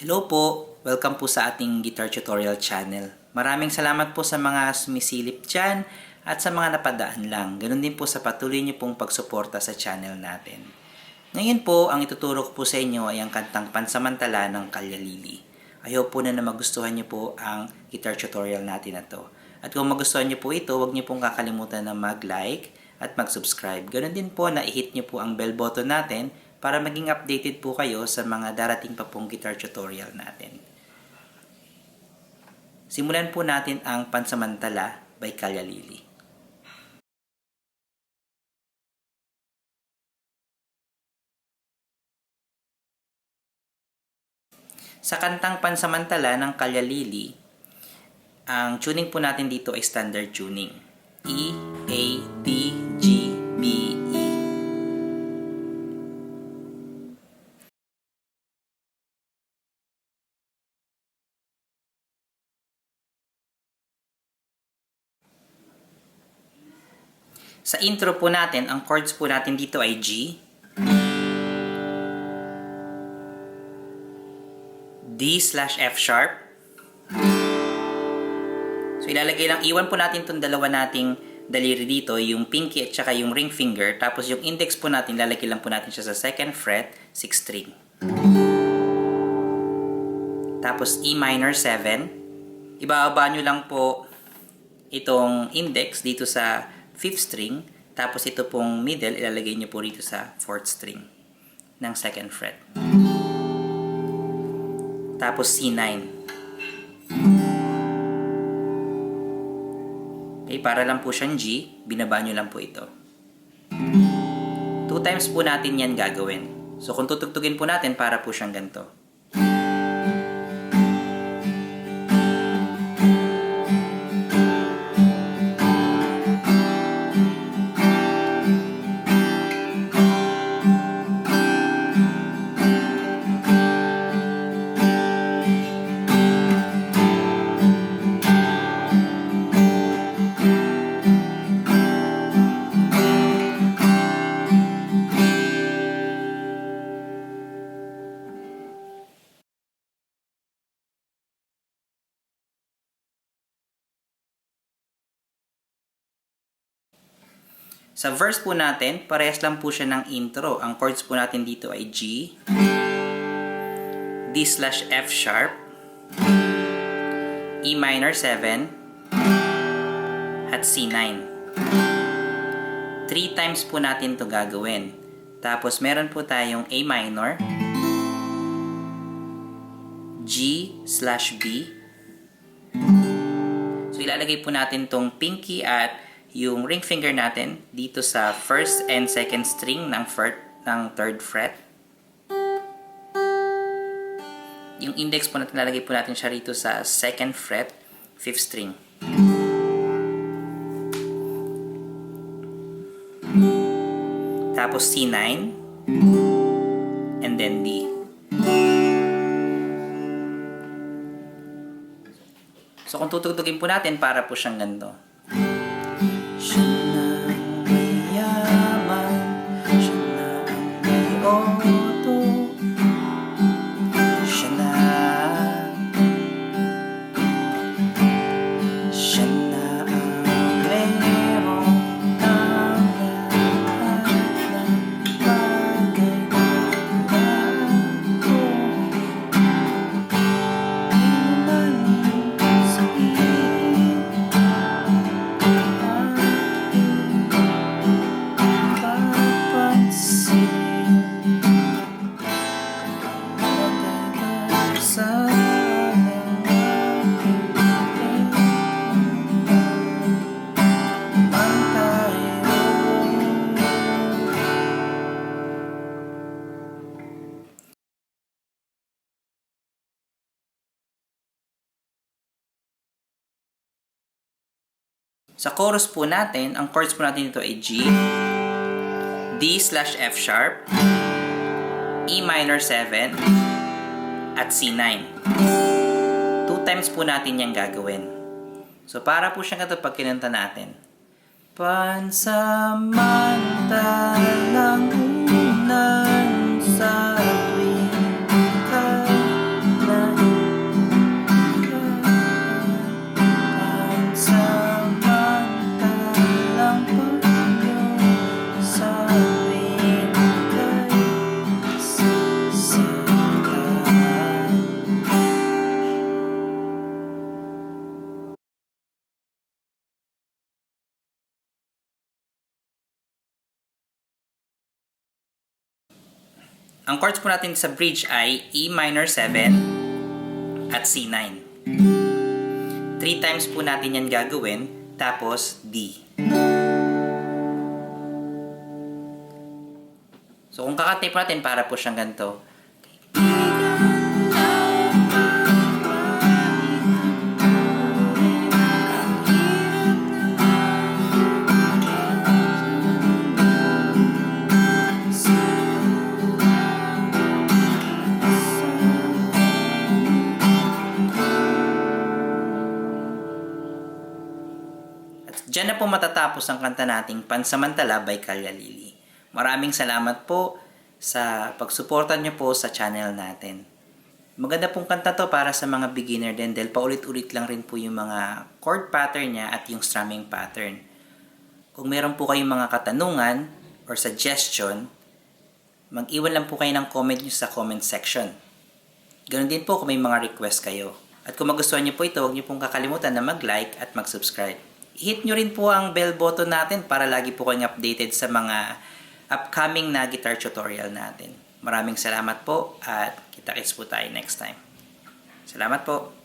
Hello po! Welcome po sa ating guitar tutorial channel. Maraming salamat po sa mga sumisilip dyan at sa mga napadaan lang. Ganun din po sa patuloy niyo pong pagsuporta sa channel natin. Ngayon po, ang ituturo ko po sa inyo ay ang kantang Pansamantala ng Callalily. I hope po na magustuhan niyo po ang guitar tutorial natin na to. At kung magustuhan niyo po ito, huwag niyo pong kakalimutan na mag-like at mag-subscribe. Ganun din po na i-hit niyo po ang bell button natin para maging updated po kayo sa mga darating pa pong guitar tutorial natin. Simulan po natin ang Pansamantala by Callalily. Sa kantang Pansamantala ng Callalily, ang tuning po natin dito ay standard tuning. E, A, D, G, B, E. Sa intro po natin, ang chords po natin dito ay G, D/F sharp. So ilalagay lang, iwan po natin itong dalawa nating daliri dito, yung pinky at saka yung ring finger. Tapos yung index po natin, lalagay lang po natin siya sa 2nd fret, 6th string. Tapos E minor 7. Ibababa nyo lang po itong index dito sa 5th string. Tapos ito pong middle, ilalagay nyo po rito sa 4th string ng 2nd fret. Tapos C9. Okay, para lang po siyang G, binaba nyo lang po ito. 2 times po natin yan gagawin. So kung tutugtugin po natin, para po siyang ganito. Sa verse po natin, parehas lang po siya ng intro. Ang chords po natin dito ay G, D/F sharp, E minor 7, at C9. 3 times po natin to gagawin. Tapos meron po tayong A minor, G/B. So ilalagay po natin tong pinky at yung ring finger natin dito sa 1st and 2nd string ng 3rd fret. Yung index po natin, lalagay po natin siya rito sa 2nd fret, 5th string. Tapos C9 and then D. So kung tutugtugin po natin, para po siyang ganito. Siya na ang mayaman, siya na ang may auto, siya na ang meron ang lahat ng bagay na gusto. Sa chorus po natin, ang chords po natin dito ay G, D/F sharp, E minor 7, at C9. 2 times po natin yan gagawin. So para po siyang ito pag kinanta natin. Pansamantalang ulan sa tuwing kailan Ang chords po natin sa bridge ay E minor 7 at C9. 3 times po natin yan gagawin, tapos D. So kung kakatape natin, para po siyang ganito. Diyan na po matatapos ang kanta nating Pansamantala by Callalily. Maraming salamat po sa pagsuporta niyo po sa channel natin. Maganda pong kanta to para sa mga beginner din dahil paulit-ulit lang rin po yung mga chord pattern niya at yung strumming pattern. Kung meron po kayong mga katanungan or suggestion, mag-iwan lang po kayo ng comment niyo sa comment section. Ganoon din po kung may mga request kayo. At kung magustuhan niyo po ito, huwag niyo pong kakalimutan na mag-like at mag-subscribe. Hit nyo rin po ang bell button natin para lagi po kayong updated sa mga upcoming na guitar tutorial natin. Maraming salamat po at kita-kits po tayo next time. Salamat po!